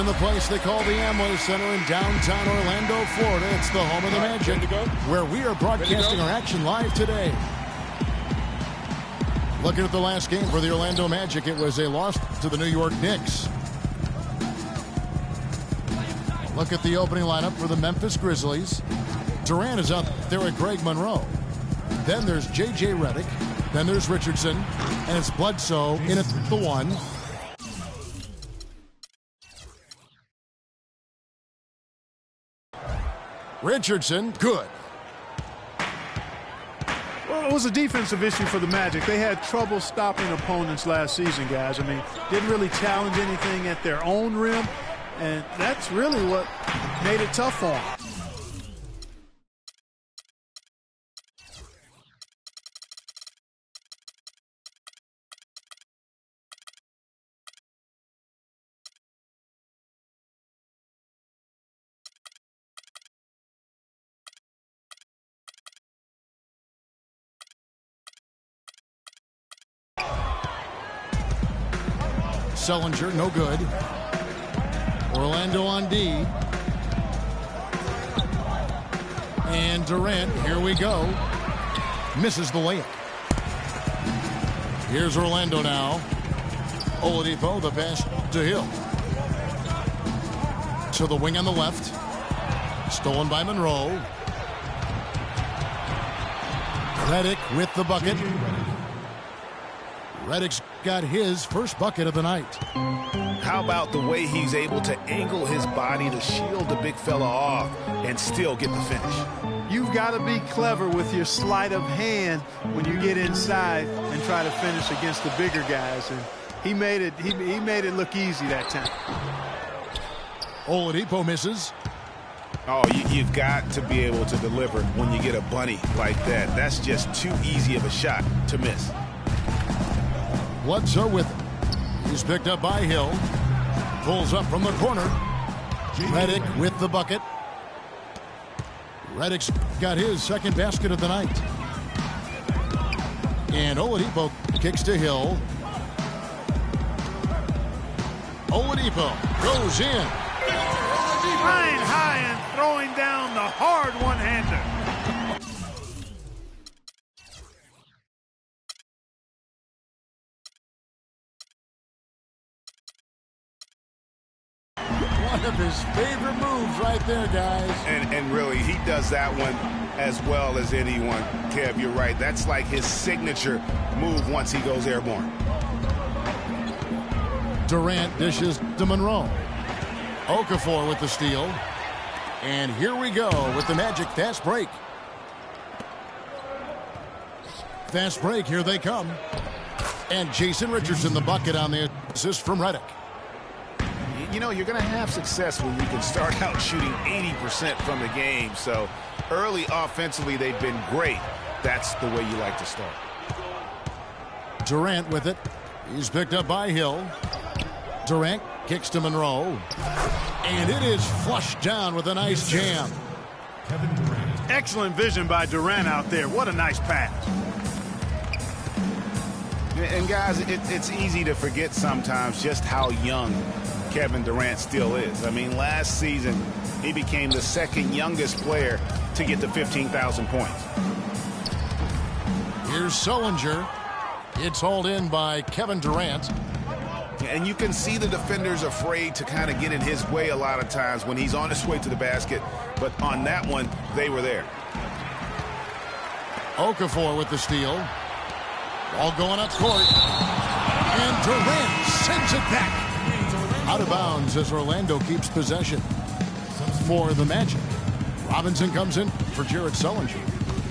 the place they call the Amway Center in downtown Orlando, Florida. It's the home of the Magic, where we are broadcasting our action live today. Looking at the last game for the Orlando Magic, it was a loss to the New York Knicks. Look at the opening lineup for the Memphis Grizzlies. Durant is out there with Greg Monroe. Then there's J.J. Redick. Then there's Richardson. And it's Bledsoe in at the 1. Richardson, good. Well, it was a defensive issue for the Magic. They had trouble stopping opponents last season, guys. I mean, didn't really challenge anything at their own rim, and that's really what made it tough for them. Sullinger, no good. Orlando on D. And Durant, here we go. Misses the layup. Here's Orlando now. Oladipo, the pass to Hill. To the wing on the left. Stolen by Monroe. Redick with the bucket. Redick's got his first bucket of the night. How about the way he's able to angle his body to shield the big fella off and still get the finish? You've got to be clever with your sleight of hand when you get inside and try to finish against the bigger guys. And he made it look easy that time. Oladipo misses. Oh, you've got to be able to deliver when you get a bunny like that. That's just too easy of a shot to miss. Bledsoe with him. He's picked up by Hill. Pulls up from the corner. Redick with the bucket. Redick's got his second basket of the night. And Oladipo kicks to Hill. Oladipo goes in. Flying high and throwing down the hard one-hander. One of his favorite moves right there, guys. And really, he does that one as well as anyone. Kev, you're right. That's like his signature move once he goes airborne. Durant dishes to Monroe. Okafor with the steal. And here we go with the Magic fast break. Fast break, here they come. And Jason Richardson, the bucket on the assist from Redick. You know, you're going to have success when you can start out shooting 80% from the game. So early offensively, they've been great. That's the way you like to start. Durant with it. He's picked up by Hill. Durant kicks to Monroe. And it is flushed down with a nice jam. Excellent vision by Durant out there. What a nice pass. And guys, it's easy to forget sometimes just how young Kevin Durant still is. I mean, last season, he became the second youngest player to get to 15,000 points. Here's Sullinger. It's hauled in by Kevin Durant. And you can see the defenders afraid to kind of get in his way a lot of times when he's on his way to the basket. But on that one, they were there. Okafor with the steal. Ball going up court. And Durant sends it back. Out of bounds as Orlando keeps possession for the Magic. Robinson comes in for Jared Sullinger.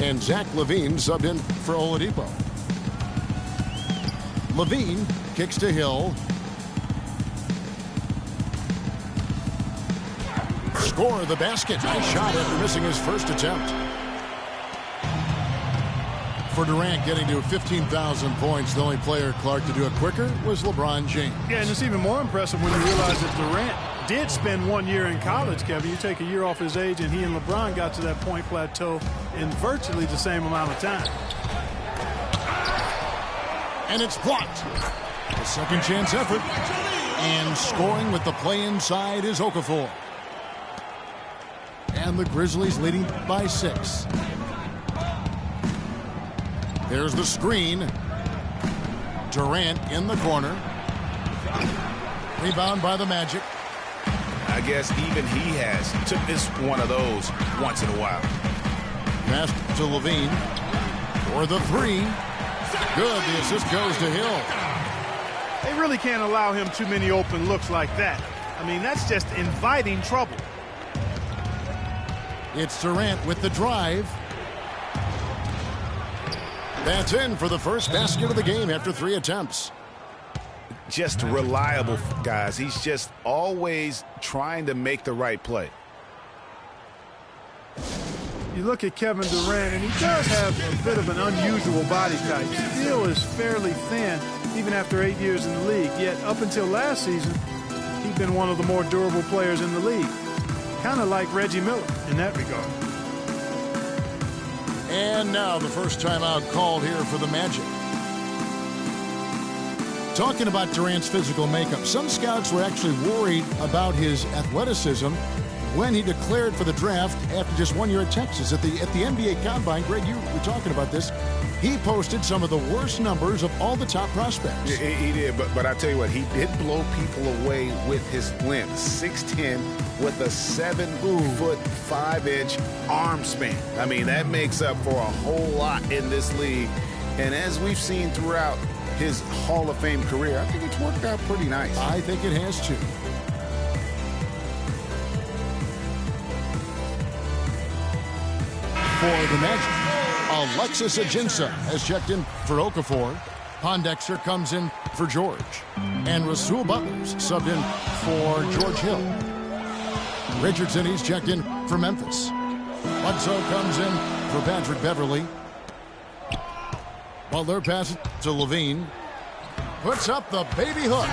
And Zach LaVine subbed in for Oladipo. LaVine kicks to Hill. Score the basket. Nice shot after missing his first attempt. For Durant getting to 15,000 points, the only player, Clark, to do it quicker was LeBron James. Yeah, and it's even more impressive when you realize that Durant did spend 1 year in college, Kevin. You take a year off his age, and he and LeBron got to that point plateau in virtually the same amount of time. And it's blocked. A second chance effort. And scoring with the play inside is Okafor. And the Grizzlies leading by 6. There's the screen. Durant in the corner. Rebound by the Magic. I guess even he has took this one of those once in a while. Pass to Levine. For the 3. Good. The assist goes to Hill. They really can't allow him too many open looks like that. I mean, that's just inviting trouble. It's Durant with the drive. That's in for the first basket of the game after 3 attempts. Just reliable, guys. He's just always trying to make the right play. You look at Kevin Durant, and he does have a bit of an unusual body type. Still is fairly thin, even after 8 years in the league. Yet up until last season, he'd been one of the more durable players in the league. Kind of like Reggie Miller in that regard. And now the first timeout called here for the Magic. Talking about Durant's physical makeup, some scouts were actually worried about his athleticism when he declared for the draft after just 1 year at Texas. At the NBA Combine, Greg, you were talking about this. He posted some of the worst numbers of all the top prospects. He did, but I tell you what, he did blow people away with his length. 6'10", with a 7'5" arm span. I mean, that makes up for a whole lot in this league. And as we've seen throughout his Hall of Fame career, I think it's worked out pretty nice. I think it has too. For the Magic, Alexis Ajinça has checked in for Okafor. Pondexter comes in for George. And Rasul Butler's subbed in for George Hill. Richardson, he's checked in for Memphis. Bledsoe comes in for Patrick Beverly. Butler passes to Levine. Puts up the baby hook.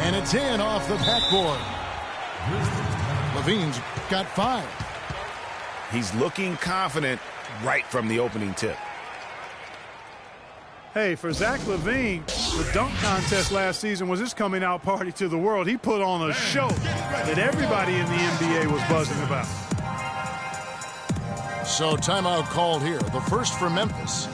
And it's in off the backboard. Levine's got 5. He's looking confident right from the opening tip. Hey, for Zach LaVine, the dunk contest last season was his coming out party to the world. He put on a show that everybody in the NBA was buzzing about. So timeout called here. The first for Memphis.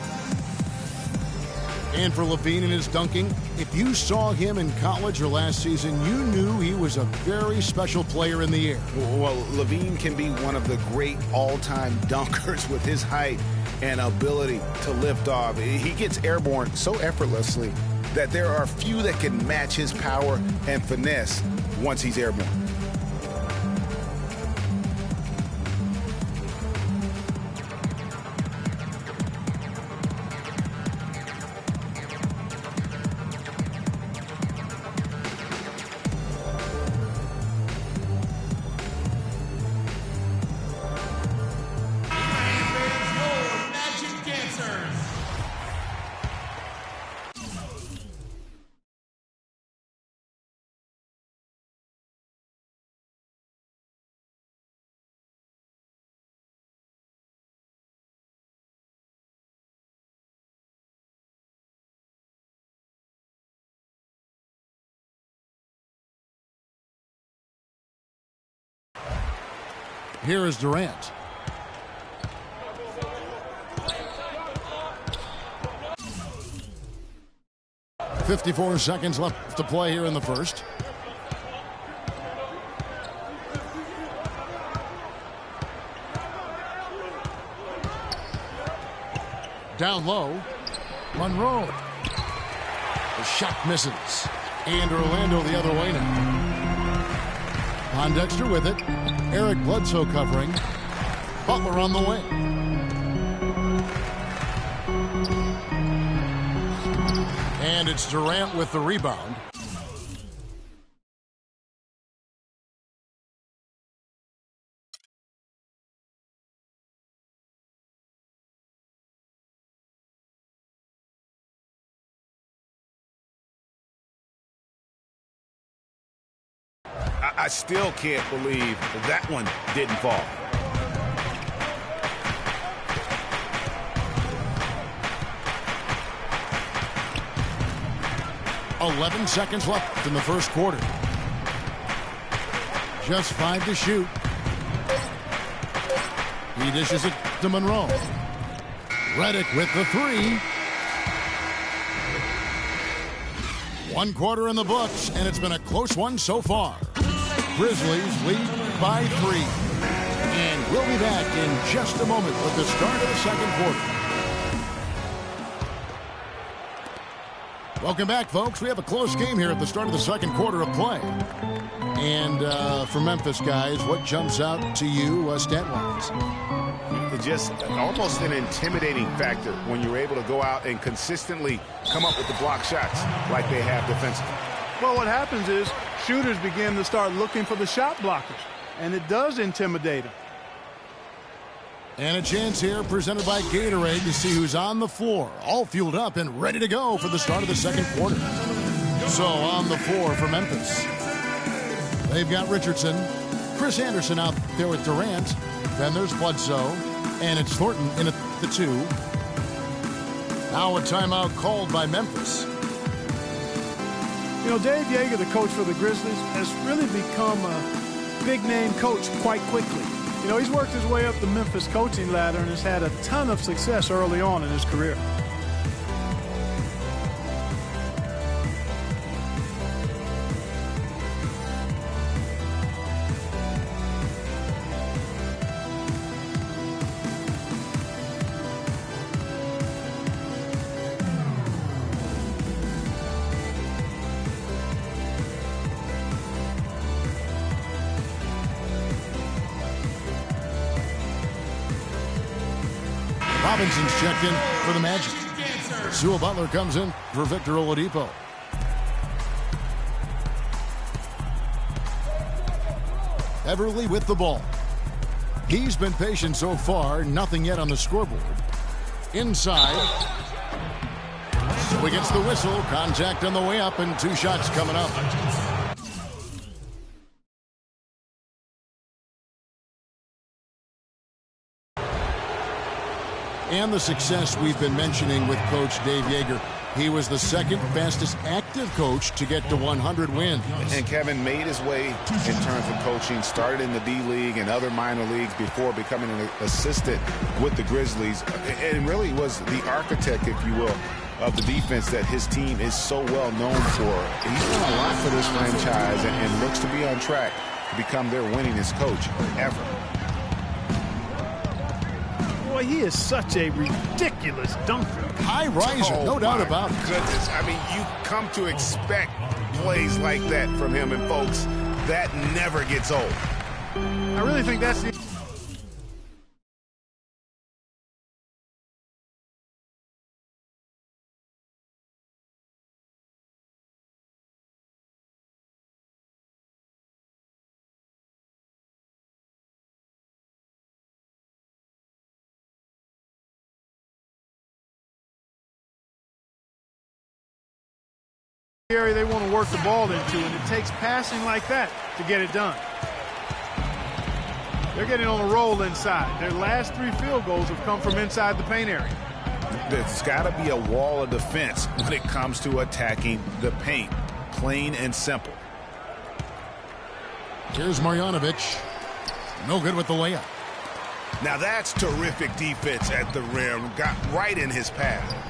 And for LaVine in his dunking, if you saw him in college or last season, you knew he was a very special player in the air. Well, LaVine can be one of the great all-time dunkers with his height and ability to lift off. He gets airborne so effortlessly that there are few that can match his power and finesse once he's airborne. Here is Durant. .54 seconds left to play here in the first. Down low. Monroe. The shot misses. And Orlando the other way now. Pondexter with it. Eric Bledsoe covering. Butler on the wing. And it's Durant with the rebound. I still can't believe that one didn't fall. 11 seconds left in the first quarter. Just 5 to shoot. He dishes it to Monroe. Redick with the 3. 1 quarter in the books, and it's been a close one so far. Grizzlies lead by 3. And we'll be back in just a moment with the start of the second quarter. Welcome back, folks. We have a close game here at the start of the second quarter of play. And for Memphis, guys, what jumps out to you stat-wise? Just almost an intimidating factor when you're able to go out and consistently come up with the block shots like they have defensively. Well, what happens is shooters begin to start looking for the shot blockers, and it does intimidate them. And a chance here presented by Gatorade to see who's on the floor, all fueled up and ready to go for the start of the second quarter. So on the floor for Memphis, they've got Richardson, Chris Anderson out there with Durant, then there's Bledsoe, and it's Thornton in at the 2. Now a timeout called by Memphis. You know, Dave Yeager, the coach for the Grizzlies, has really become a big-name coach quite quickly. You know, he's worked his way up the Memphis coaching ladder and has had a ton of success early on in his career. Robinson's checked in for the Magic. Sewell Butler comes in for Victor Oladipo. Everly with the ball. He's been patient so far. Nothing yet on the scoreboard. Inside. So he gets the whistle. Contact on the way up and 2 shots coming up. And the success we've been mentioning with Coach Dave Yeager. He was the second fastest active coach to get to 100 wins. And Kevin made his way in terms of coaching, started in the D-League and other minor leagues before becoming an assistant with the Grizzlies. And really was the architect, if you will, of the defense that his team is so well known for. He's done a lot for this franchise and looks to be on track to become their winningest coach ever. Boy, he is such a ridiculous dunker. High riser, no doubt about it. Goodness, I mean, you come to expect plays like that from him, and folks, that never gets old. I really think that's the... area they want to work the ball into, and it takes passing like that to get it done. They're getting on a roll inside. Their last 3 field goals have come from inside the paint area. There's got to be a wall of defense when it comes to attacking the paint. Plain and simple. Here's Marjanovic. No good with the layup. Now that's terrific defense at the rim. Got right in his path.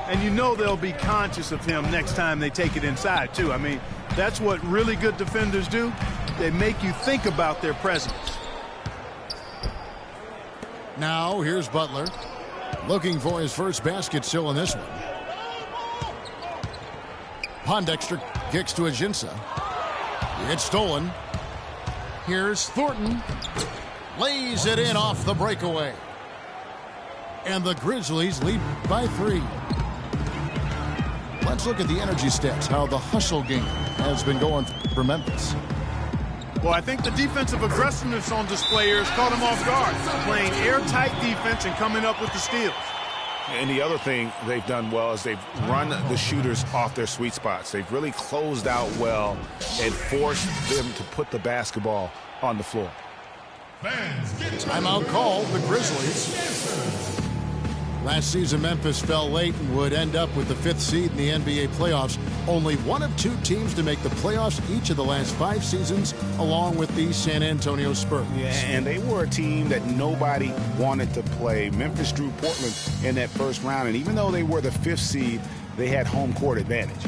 And you know they'll be conscious of him next time they take it inside, too. I mean, that's what really good defenders do. They make you think about their presence. Now, here's Butler. Looking for his first basket still in this one. Pondexter kicks to Ajinça. It's stolen. Here's Thornton. Lays it in off the breakaway. And the Grizzlies lead by 3. Let's look at the energy stats, how the hustle game has been going for Memphis. Well, I think the defensive aggressiveness on display here has caught them off guard, playing airtight defense and coming up with the steals. And the other thing they've done well is they've run the shooters off their sweet spots. They've really closed out well and forced them to put the basketball on the floor. Timeout called, the Grizzlies. Last season, Memphis fell late and would end up with the 5th seed in the NBA playoffs. Only one of 2 teams to make the playoffs each of the last 5 seasons, along with the San Antonio Spurs. Yeah, and they were a team that nobody wanted to play. Memphis drew Portland in that first round, and even though they were the 5th seed, they had home court advantage.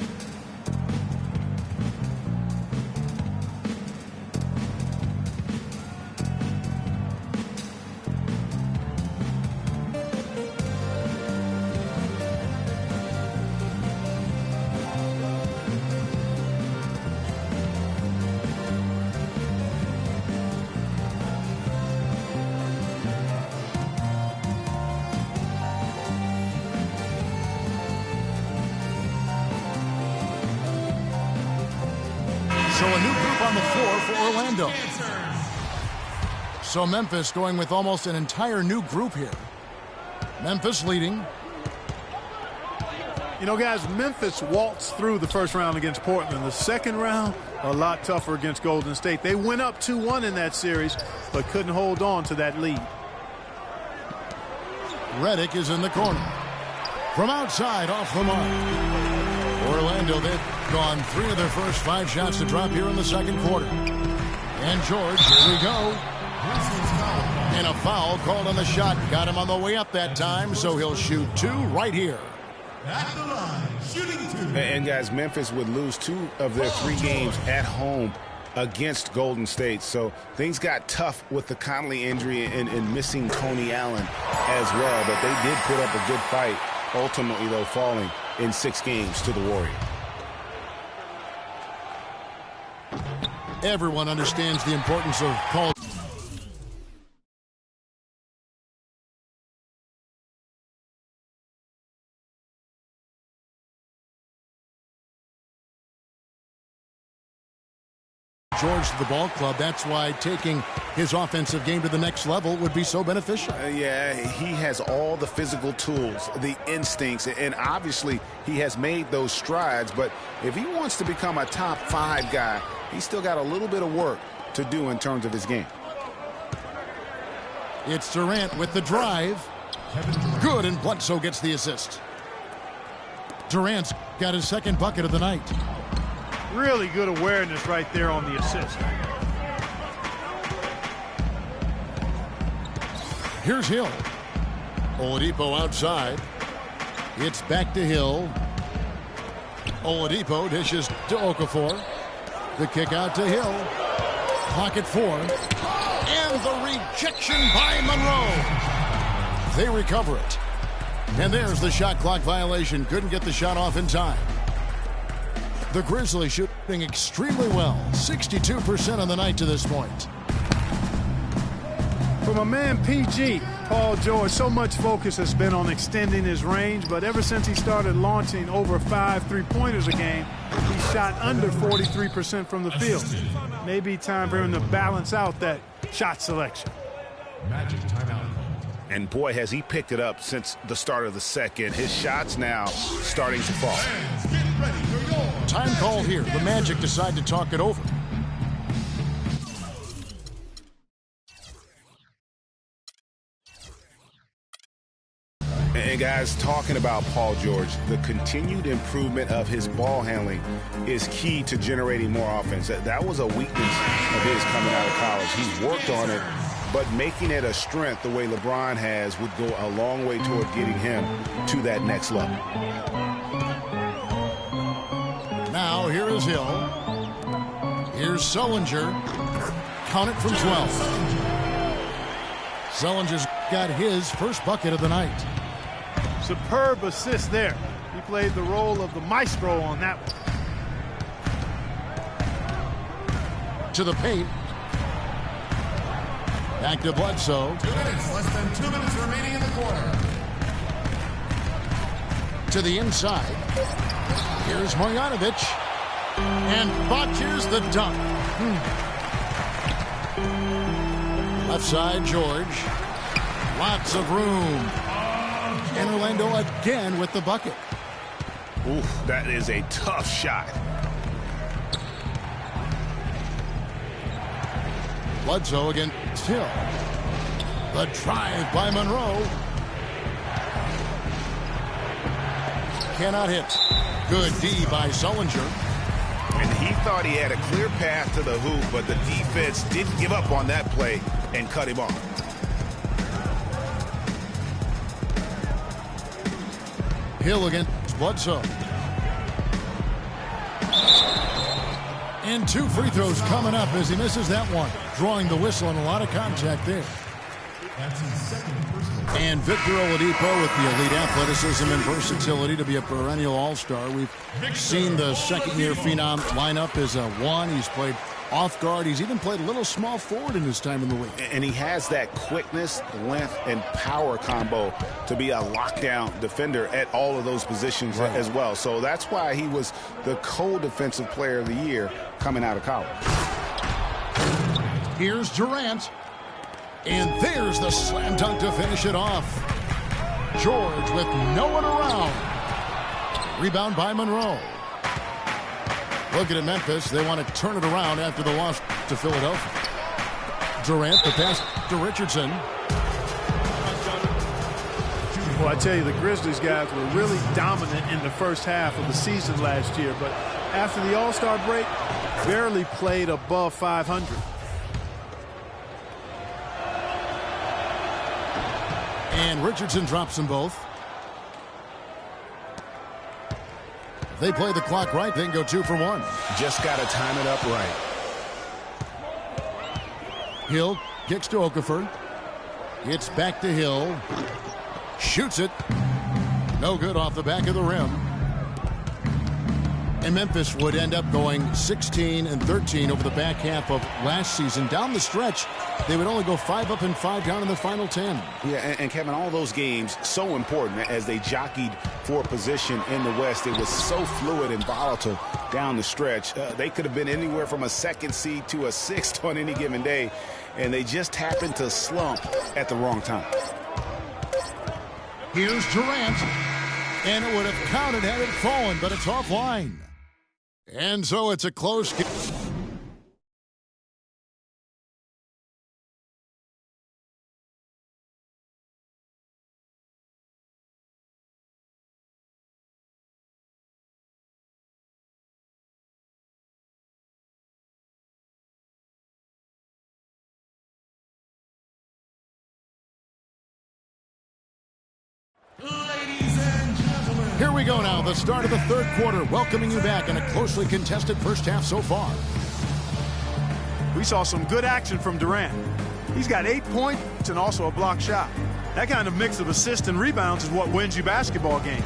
So a new group on the floor for Orlando. So Memphis going with almost an entire new group here. Memphis leading. You know, guys, Memphis waltzed through the first round against Portland. The second round, a lot tougher against Golden State. They went up 2-1 in that series, but couldn't hold on to that lead. Redick is in the corner. From outside, off the mark. Orlando, they've gone 3 of their first 5 shots to drop here in the second quarter. And George, here we go. And a foul called on the shot. Got him on the way up that time, so he'll shoot 2 right here. At the line, shooting 2. And guys, Memphis would lose 2 of their 3 games at home against Golden State. So things got tough with the Conley injury and missing Tony Allen as well. But they did put up a good fight, ultimately, though, falling in 6 games to the Warriors. Everyone understands the importance of call. George to the ball club. That's why taking his offensive game to the next level would be so beneficial. Yeah, he has all the physical tools, the instincts, and obviously he has made those strides. But if he wants to become a top 5 guy, he's still got a little bit of work to do in terms of his game. It's Durant with the drive. Good, and Bledsoe gets the assist. Durant's got his 2nd bucket of the night. Really good awareness right there on the assist. Here's Hill. Oladipo outside. It's back to Hill. Oladipo dishes to Okafor. The kick out to Hill. Pocket 4. And the rejection by Monroe. They recover it. And there's the shot clock violation. Couldn't get the shot off in time. The Grizzlies shooting extremely well. 62% on the night to this point. For my man PG, Paul George, so much focus has been on extending his range, but ever since he started launching over 5 3-pointers a game, he shot under 43% from the field. Maybe time for him to balance out that shot selection. Magic timeout. And boy, has he picked it up since the start of the second. His shots now starting to fall. Fans, get ready for your Time called here. The Magic decide to talk it over. And guys, talking about Paul George, the continued improvement of his ball handling is key to generating more offense. That was a weakness of his coming out of college. He's worked on it, but making it a strength the way LeBron has would go a long way toward getting him to that next level. Now here is Hill. Here's Sullinger. Count it from 12. Sullinger's got his first bucket of the night. Superb assist there. He played the role of the maestro on that one. To the paint. Back to Bledsoe. 2 minutes, less than 2 minutes remaining in the quarter. To the inside. Here's Marjanovic. And botches the dunk. Left side, George. Lots of room. And Orlando again with the bucket. Oof, that is a tough shot. Bledsoe against Hill. The drive by Monroe. cannot hit. Good D by Sullinger. And he thought he had a clear path to the hoop, but the defense didn't give up on that play and cut him off. Hill against Bledsoe. And 2 free throws coming up as he misses that one. Drawing the whistle and a lot of contact there. That's his second personal. And Victor Oladipo with the elite athleticism and versatility to be a perennial all-star. We've seen the second-year phenom line up as a 1. He's played off guard. He's even played a little small forward in his time in the league. And he has that quickness, length, and power combo to be a lockdown defender at all of those positions as well. So that's why he was the co-defensive player of the year coming out of college. Here's Durant. And there's the slam dunk to finish it off. George with no one around. Rebound by Monroe. Looking at Memphis, they want to turn it around after the loss to Philadelphia. Durant, the pass to Richardson. Well, I tell you, the Grizzlies guys were really dominant in the first half of the season last year, but after the All-Star break, barely played above 500. And Richardson drops them both. If they play the clock right, they can go 2 for 1. Just got to time it up right. Hill kicks to Okafor. It's back to Hill. Shoots it. No good off the back of the rim. And Memphis would end up going 16 and 13 over the back half of last season. Down the stretch, they would only go 5 up and 5 down in the final 10. Yeah, and Kevin, all those games so important as they jockeyed for position in the West. It was so fluid and volatile down the stretch. They could have been anywhere from a 2nd seed to a 6th on any given day, and they just happened to slump at the wrong time. Here's Durant, and it would have counted had it fallen, but it's offline. And so it's a close game. Here we go now, the start of the 3rd quarter, welcoming you back in a closely contested first half so far. We saw some good action from Durant. He's got 8 points and also a block shot. That kind of mix of assists and rebounds is what wins you basketball games.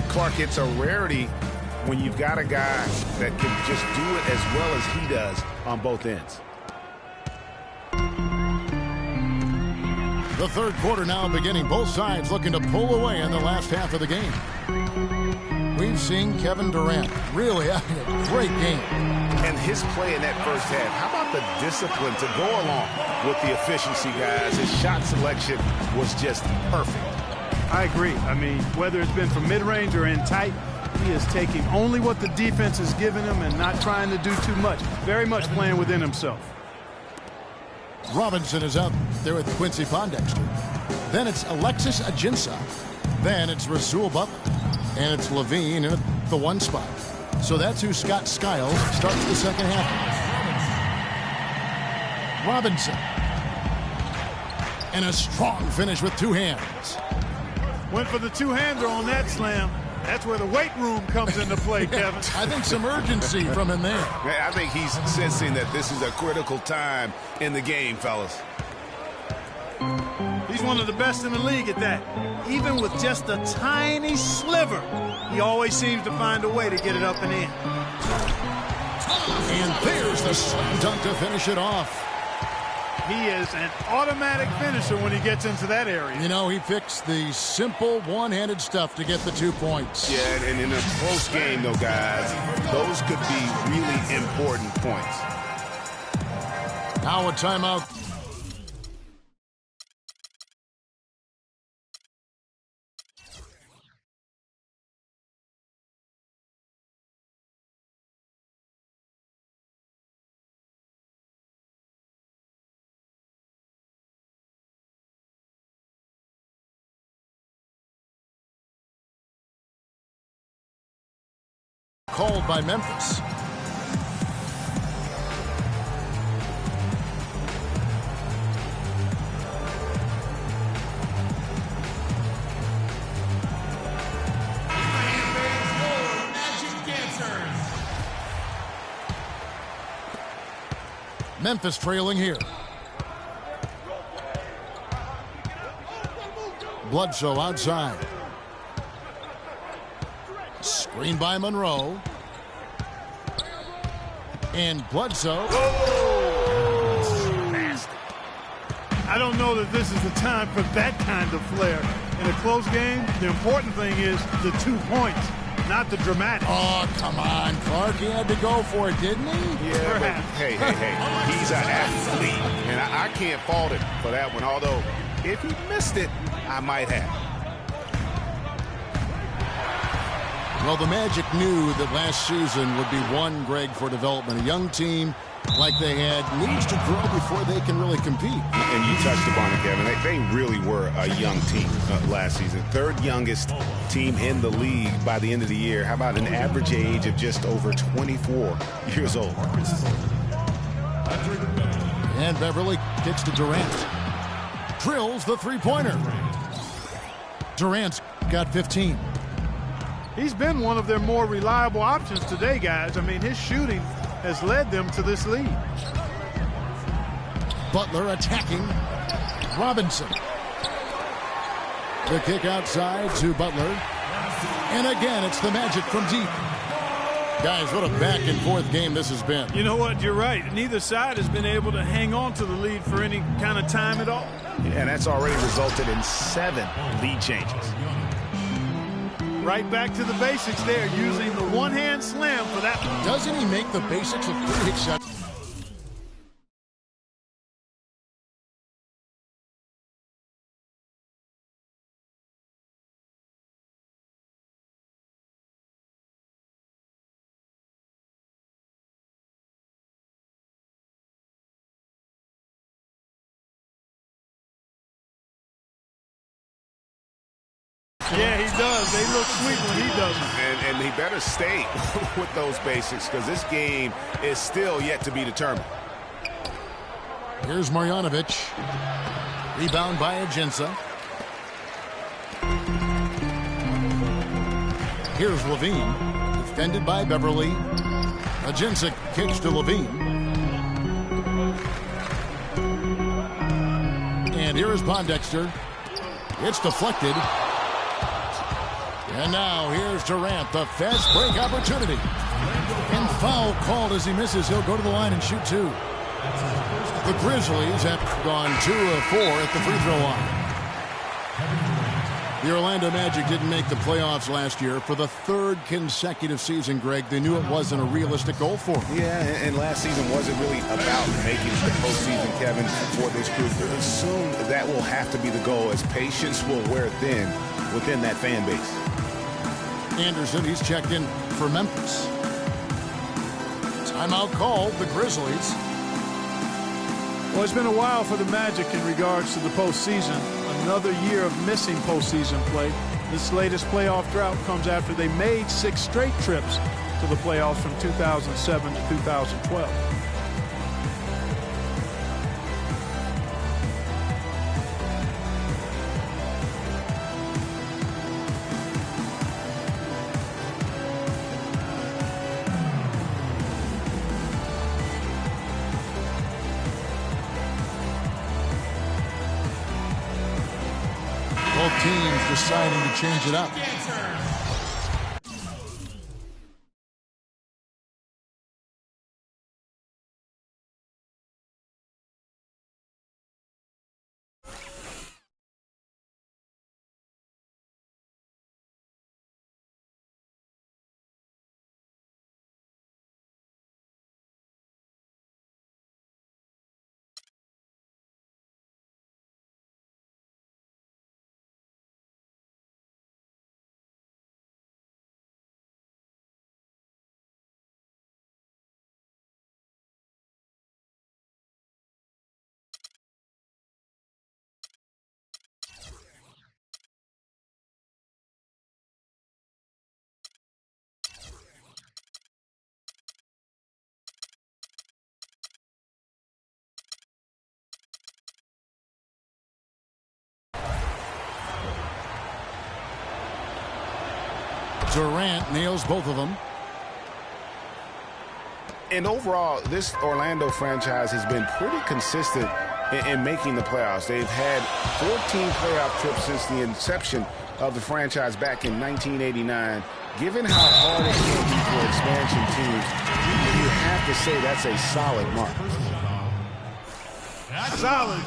Clark, it's a rarity when you've got a guy that can just do it as well as he does on both ends. The 3rd quarter now beginning. Both sides looking to pull away in the last half of the game. We've seen Kevin Durant really having a great game. And his play in that first half, how about the discipline to go along with the efficiency, guys? His shot selection was just perfect. I agree. I mean, whether it's been from mid-range or in tight, he is taking only what the defense is giving him and not trying to do too much. Very much playing within himself. Robinson is out there with Quincy Pondexter. Then it's Alexis Ajinça. Then it's Rasul Butler. And it's Levine in the 1 spot. So that's who Scott Skiles starts the second half. Robinson. And a strong finish with 2 hands. Went for the 2-hander on that slam. That's where the weight room comes into play, Kevin. I think some urgency from him there. I think he's sensing that this is a critical time in the game, fellas. He's one of the best in the league at that. Even with just a tiny sliver, he always seems to find a way to get it up and in. And there's the slam dunk to finish it off. He is an automatic finisher when he gets into that area. You know, he picks the simple one-handed stuff to get the 2 points. Yeah, and in a close game, though, guys, those could be really important points. Now a timeout. called by Memphis. Memphis trailing here. Bledsoe outside. Screen by Monroe. And Bledsoe. I don't know that this is the time for that kind of flair. In a close game, the important thing is the 2 points, not the dramatic. Oh, come on, Clark. He had to go for it, didn't he? Yeah, but hey. He's an athlete, and I can't fault him for that one. Although, if he missed it, I might have. Well, the Magic knew that last season would be one, Greg, for development. A young team like they had needs to grow before they can really compete. And you touched upon it, Kevin. They really were a young team last season. Third youngest team in the league by the end of the year. How about an average age of just over 24 years old? And Beverly kicks to Durant. Drills the three-pointer. Durant's got 15. He's been one of their more reliable options today, guys. I mean, his shooting has led them to this lead. Butler attacking. Robinson. The kick outside to Butler. And again, it's the Magic from deep. Guys, what a back-and-forth game this has been. You know what? You're right. Neither side has been able to hang on to the lead for any kind of time at all. And that's already resulted in 7 lead changes. Right back to the basics there, using the one-hand slam for that one. Doesn't he make the basics look pretty exciting? Yeah, he does. They look sweet when he does it. And he better stay with those basics because this game is still yet to be determined. Here's Marjanovic. Rebound by Ajinça. Here's Levine. Defended by Beverly. Ajinça kicks to Levine. And here is Pondexter. It's deflected. And now here's Durant, the fast break opportunity. And foul called as he misses. He'll go to the line and shoot 2. The Grizzlies have gone 2 of 4 at the free throw line. The Orlando Magic didn't make the playoffs last year for the 3rd consecutive season, Greg. They knew it wasn't a realistic goal for them. Yeah, and last season wasn't really about making the postseason, Kevin, for this group. Soon that will have to be the goal as patience will wear thin within that fan base. Anderson, he's checked in for Memphis. Timeout called, the Grizzlies. Well, it's been a while for the Magic in regards to the postseason. Another year of missing postseason play. This latest playoff drought comes after they made 6 straight trips to the playoffs from 2007 to 2012. Both teams deciding to change it up. Durant nails both of them. And overall, this Orlando franchise has been pretty consistent in making the playoffs. They've had 14 playoff trips since the inception of the franchise back in 1989. Given how hard it can be for expansion teams, you have to say that's a solid mark.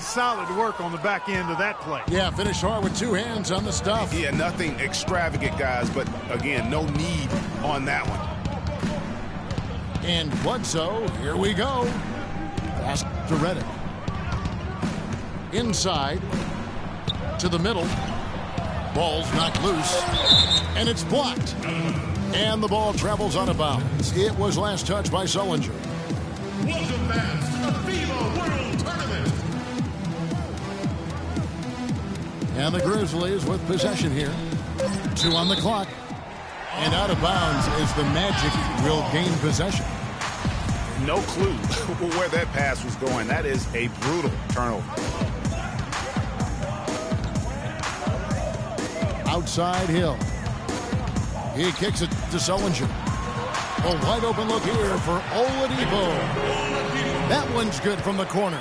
Solid work on the back end of that play. Yeah, finish hard with two hands on the stuff. Yeah, nothing extravagant, guys, but again, no need on that one. And Bledsoe, here we go. Pass to Reddick. Inside to the middle. Ball's knocked loose, and it's blocked. And the ball travels out of bounds. It was last touched by Sullinger. Welcome back to the FIBA World Tournament. And the Grizzlies with possession here. 2 on the clock. And out of bounds as the Magic will gain possession. No clue where that pass was going. That is a brutal turnover. Outside Hill. He kicks it to Sullinger. A wide open look here for Oladipo. That one's good from the corner.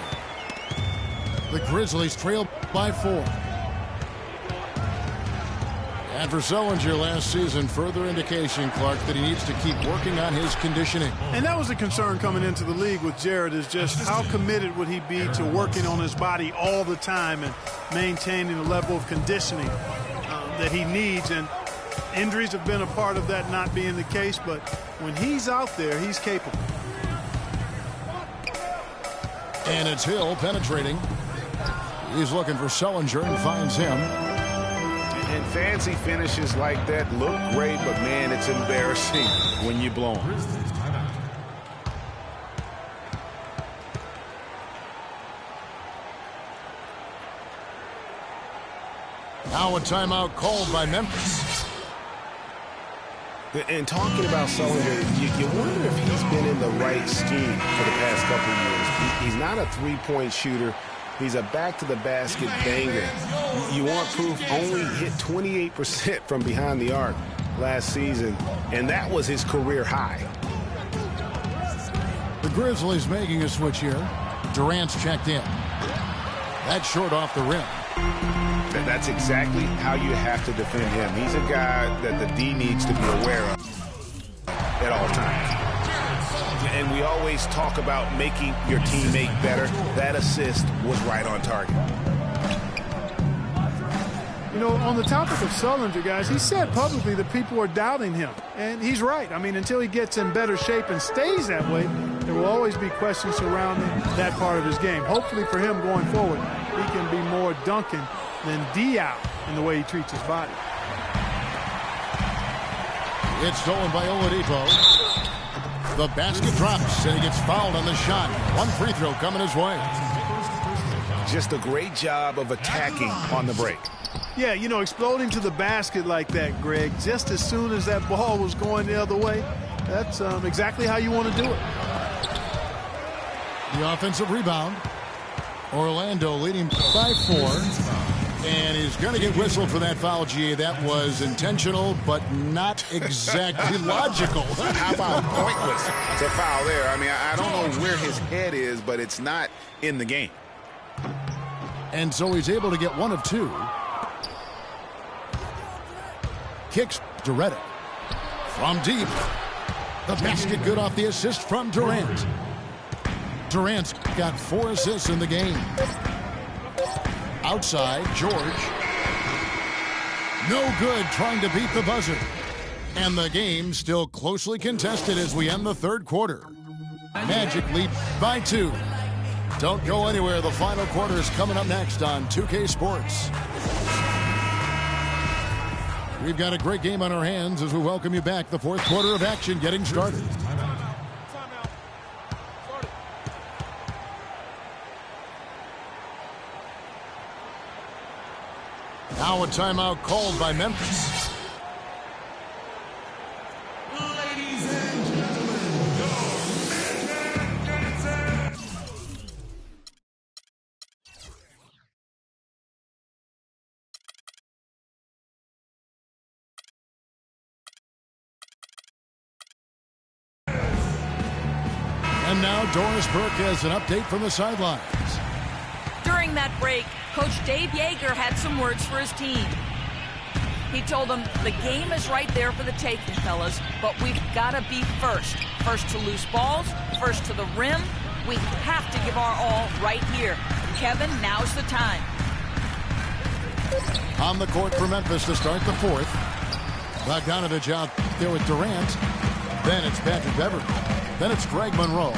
The Grizzlies trail by 4. And for Sullinger last season, further indication, Clark, that he needs to keep working on his conditioning. And that was a concern coming into the league with Jared, is just how committed would he be to working on his body all the time and maintaining the level of conditioning that he needs. And injuries have been a part of that not being the case, but when he's out there, he's capable. And it's Hill penetrating. He's looking for Sullinger and finds him. And fancy finishes like that look great, but man, it's embarrassing when you blow them. Now a timeout called by Memphis. And talking about Sullinger, you wonder if he's been in the right scheme for the past couple of years. He's not a three-point shooter. He's a back-to-the-basket banger. You want proof? Only hit 28% from behind the arc last season, and that was his career high. The Grizzlies making a switch here. Durant's checked in. That's short off the rim. That's exactly how you have to defend him. He's a guy that the D needs to be aware of at all times. And we always talk about making your teammate better. That assist was right on target. You know, on the topic of Sullinger, guys, he said publicly that people are doubting him. And he's right. I mean, until he gets in better shape and stays that way, there will always be questions surrounding that part of his game. Hopefully for him going forward, he can be more Duncan than Diao in the way he treats his body. It's stolen by Oladipo. The basket drops, and he gets fouled on the shot. One free throw coming his way. Just a great job of attacking on the break. Yeah, you know, exploding to the basket like that, Greg, just as soon as that ball was going the other way, that's exactly how you want to do it. The offensive rebound. Orlando leading by 4. And he's going to get whistled for that foul, G. That was intentional, but not exactly logical. How about pointless to foul there? I mean, I don't know where his head is, but it's not in the game. And so he's able to get 1 of 2. Kicks to Reddick. From deep. The basket good off the assist from Durant. Durant's got 4 assists in the game. Outside, George. No good trying to beat the buzzer. And the game still closely contested as we end the third quarter. Magic lead by 2. Don't go anywhere. The final quarter is coming up next on 2K Sports. We've got a great game on our hands as we welcome you back. The fourth quarter of action getting started. Now a timeout called by Memphis. And now Doris Burke has an update from the sidelines. During that break, Coach Dave Yeager had some words for his team. He told them, the game is right there for the taking, fellas, but we've got to be first. First to loose balls, first to the rim. We have to give our all right here. Kevin, now's the time. On the court for Memphis to start the fourth. Bogdanovich out there with Durant. Then it's Patrick Beverley. Then it's Greg Monroe.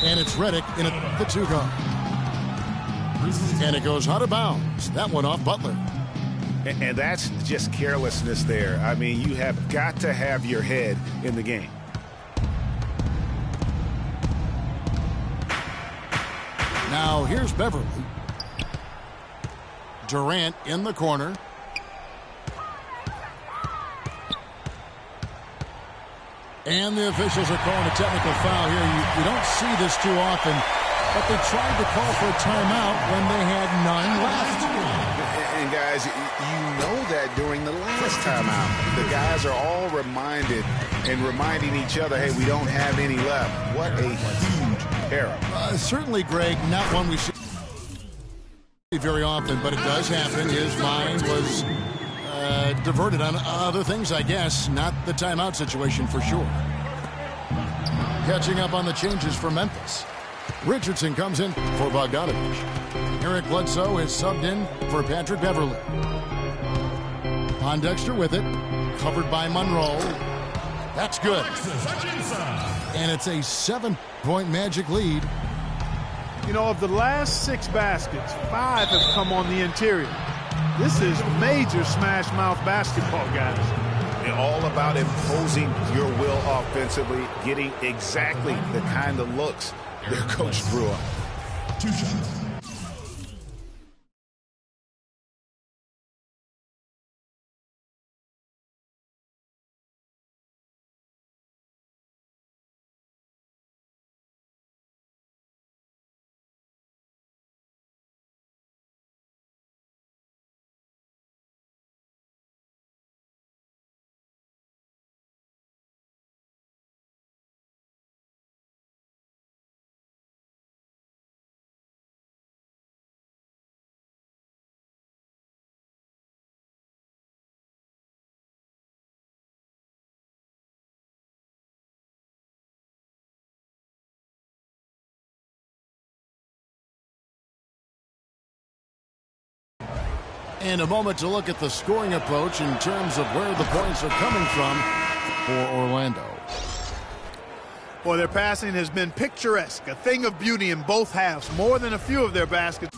And it's Redick in the two guard. And it goes out of bounds. That one off Butler. And that's just carelessness there. I mean, you have got to have your head in the game. Now here's Beverley. Durant in the corner. And the officials are calling a technical foul here. You don't see this too often, but they tried to call for a timeout when they had none left. And guys, you know that during the last timeout, the guys are all reminded and reminding each other, hey, we don't have any left. What a huge error. Certainly, Greg, not one we see very often, but it does happen. His mind was diverted on other things, I guess. Not the timeout situation for sure. Catching up on the changes for Memphis. Richardson comes in for Bogdanovich. Eric Bledsoe is subbed in for Patrick Beverley. Pondexter with it. Covered by Monroe. That's good. And it's a 7-point Magic lead. You know, of the last 6 baskets, 5 have come on the interior. This is major smash mouth basketball, guys. And all about imposing your will offensively, getting exactly the kind of looks their coach drew up. 2 shots. And a moment to look at the scoring approach in terms of where the points are coming from for Orlando. Boy, their passing has been picturesque, a thing of beauty in both halves, more than a few of their baskets.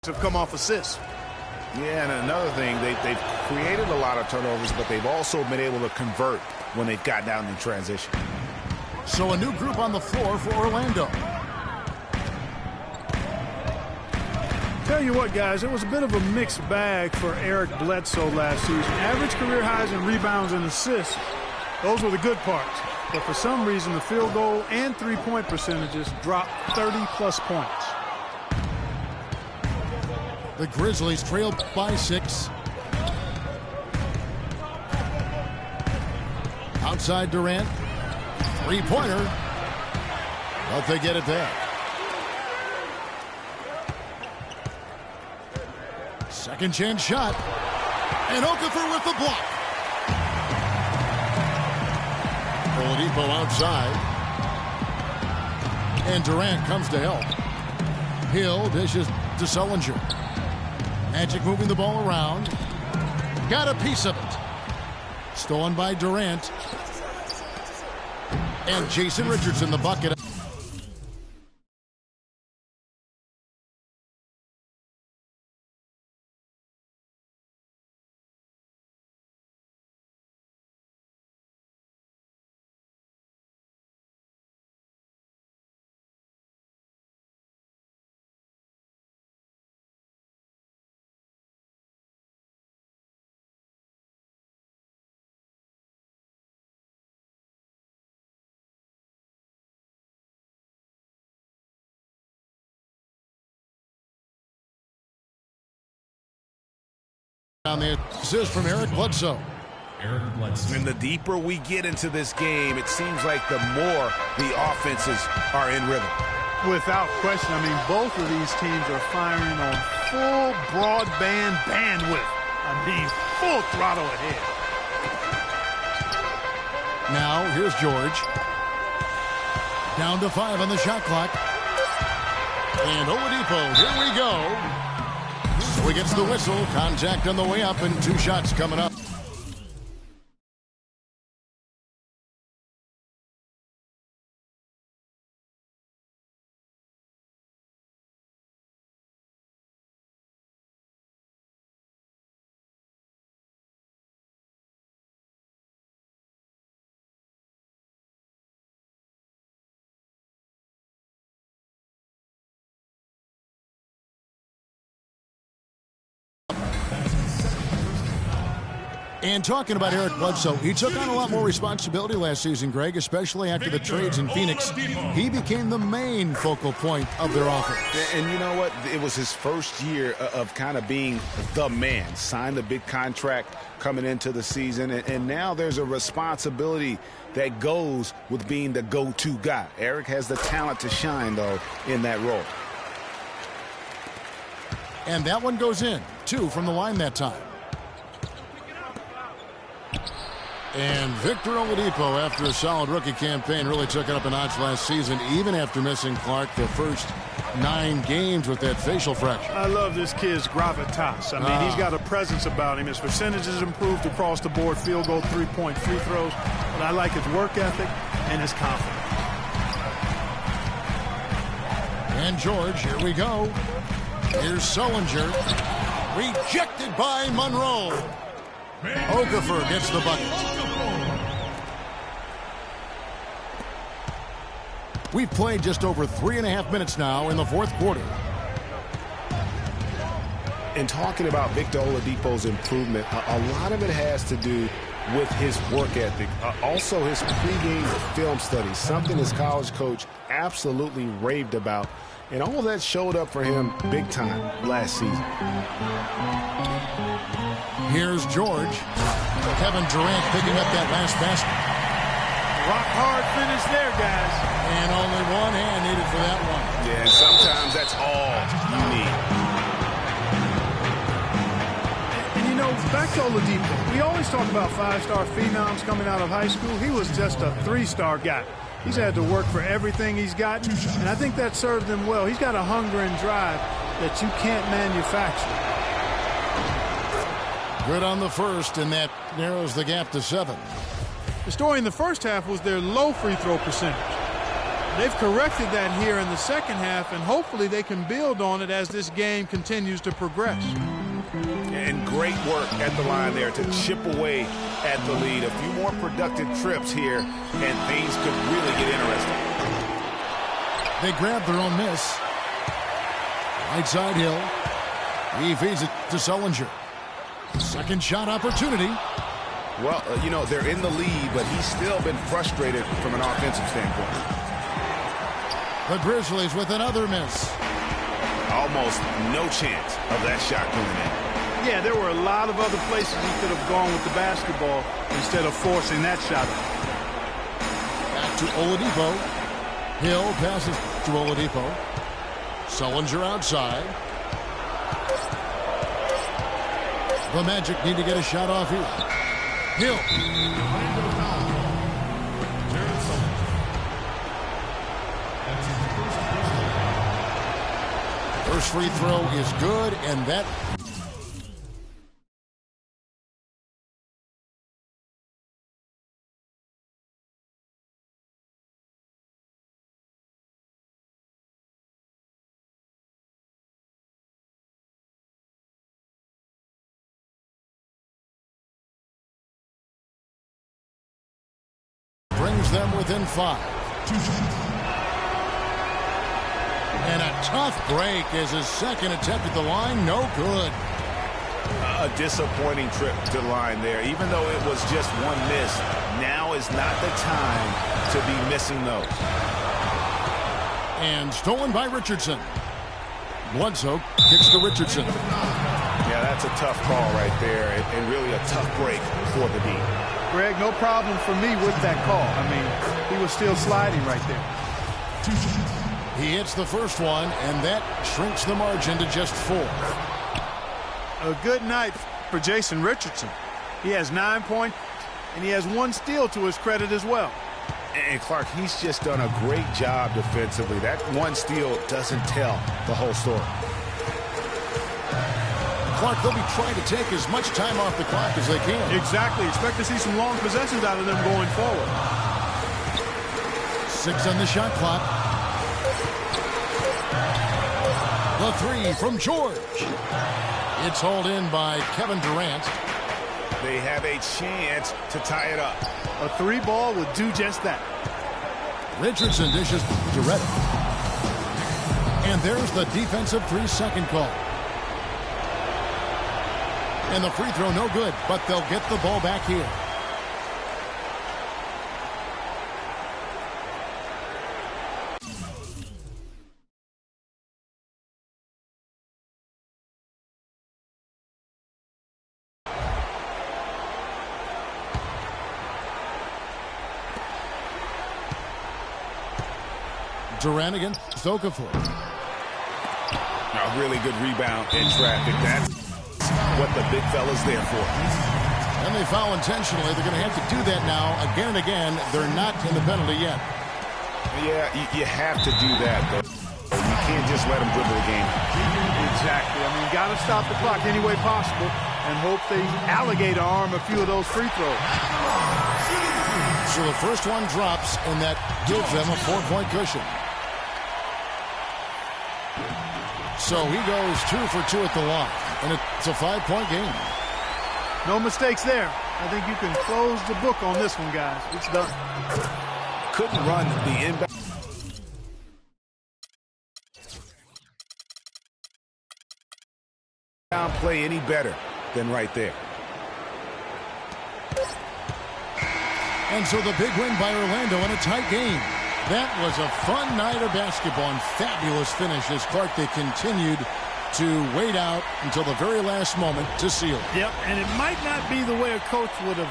Have come off assists. Yeah, and another thing, they've created a lot of turnovers, but they've also been able to convert when they've got down in transition. So a new group on the floor for Orlando. Tell you what, guys, it was a bit of a mixed bag for Eric Bledsoe last season. Average career highs in rebounds and assists. Those were the good parts. But for some reason, the field goal and three-point percentages dropped 30-plus points. The Grizzlies trailed by 6. Outside Durant. Three-pointer. But they get it there. Second chance shot. And Okafor with the block. Oladipo outside. And Durant comes to help. Hill dishes to Sullinger. Magic moving the ball around. Got a piece of it. Stolen by Durant. And Jason Richardson, the bucket. On the assist from Eric Bledsoe. And the deeper we get into this game, it seems like the more the offenses are in rhythm. Without question. I mean, both of these teams are firing on full broadband bandwidth. I mean, full throttle ahead. Now, here's George. Down to 5 on the shot clock. And Oladipo, here we go. So he gets the whistle. Contact on the way up, and 2 shots coming up. And talking about Eric Bledsoe, he took on a lot more responsibility last season, Greg, especially after the trades in Phoenix. He became the main focal point of their offense. And you know what? It was his first year of kind of being the man. Signed a big contract coming into the season, and now there's a responsibility that goes with being the go-to guy. Eric has the talent to shine, though, in that role. And that one goes in. 2 from the line that time. And Victor Oladipo, after a solid rookie campaign, really took it up a notch last season, even after missing Clark the first 9 games with that facial fracture. I love this kid's gravitas. I mean, he's got a presence about him. His percentages improved across the board, field goal, 3-point free throws. But I like his work ethic and his confidence. And George, here we go. Here's Sullinger. Rejected by Monroe. Okafor gets the bucket. We've played just over 3.5 minutes now in the 4th quarter. In talking about Victor Oladipo's improvement, a lot of it has to do with his work ethic. Also his pregame film studies, something his college coach absolutely raved about. And all of that showed up for him big time last season. Here's George. Kevin Durant picking up that last basket. Rock hard finish there, guys. And only one hand needed for that one. Yeah, and sometimes that's all you need. And you know, back to Oladipo, we always talk about 5-star phenoms coming out of high school. He was just a 3-star guy. He's had to work for everything he's gotten, and I think that served him well. He's got a hunger and drive that you can't manufacture. Good on the first, and that narrows the gap to 7. The story in the first half was their low free throw percentage. They've corrected that here in the second half, and hopefully they can build on it as this game continues to progress. And great work at the line there to chip away at the lead. A few more productive trips here, and things could really get interesting. They grab their own miss. Right side Hill. He feeds it to Sullinger. Second shot opportunity. Well, you know, they're in the lead, but he's still been frustrated from an offensive standpoint. The Grizzlies with another miss. Almost no chance of that shot going in. Yeah, there were a lot of other places he could have gone with the basketball instead of forcing that shot. Back to Oladipo. Hill passes to Oladipo. Sullinger outside. The Magic need to get a shot off here. Hill. First free throw is good, and that brings them within 5. And a tough break as his second attempt at the line, no good. A disappointing trip to the line there. Even though it was just one miss, now is not the time to be missing those. And stolen by Richardson. Bledsoe kicks to Richardson. Yeah, that's a tough call right there, and really a tough break for the D. Greg, no problem for me with that call. I mean, he was still sliding right there. He hits the first one, and that shrinks the margin to just 4. A good night for Jason Richardson. He has 9 points, and he has 1 steal to his credit as well. And Clark, he's just done a great job defensively. That 1 steal doesn't tell the whole story. Clark, they'll be trying to take as much time off the clock as they can. Exactly. Expect to see some long possessions out of them going forward. 6 on the shot clock. The 3 from George. It's hauled in by Kevin Durant. They have a chance to tie it up. A 3 ball would do just that. Richardson dishes to Reddick. And there's the defensive 3-second call. And the free throw no good, but they'll get the ball back here. Durant against Okafor. A really good rebound in traffic. That's what the big fella's there for. And they foul intentionally. They're going to have to do that now again and again. They're not in the penalty yet. Yeah, you have to do that, though. You can't just let them dribble the game. Exactly. I mean, got to stop the clock any way possible and hope they alligator arm a few of those free throws. So the first one drops, and that gives them a 4-point cushion. So he goes 2 for 2 at the line, and it's a 5-point game. No mistakes there. I think you can close the book on this one, guys. It's done. Couldn't run the inbound play any better than right there. And so the big win by Orlando in a tight game. That was a fun night of basketball and fabulous finish as Clark, they continued to wait out until the very last moment to seal it. Yep, and it might not be the way a coach would have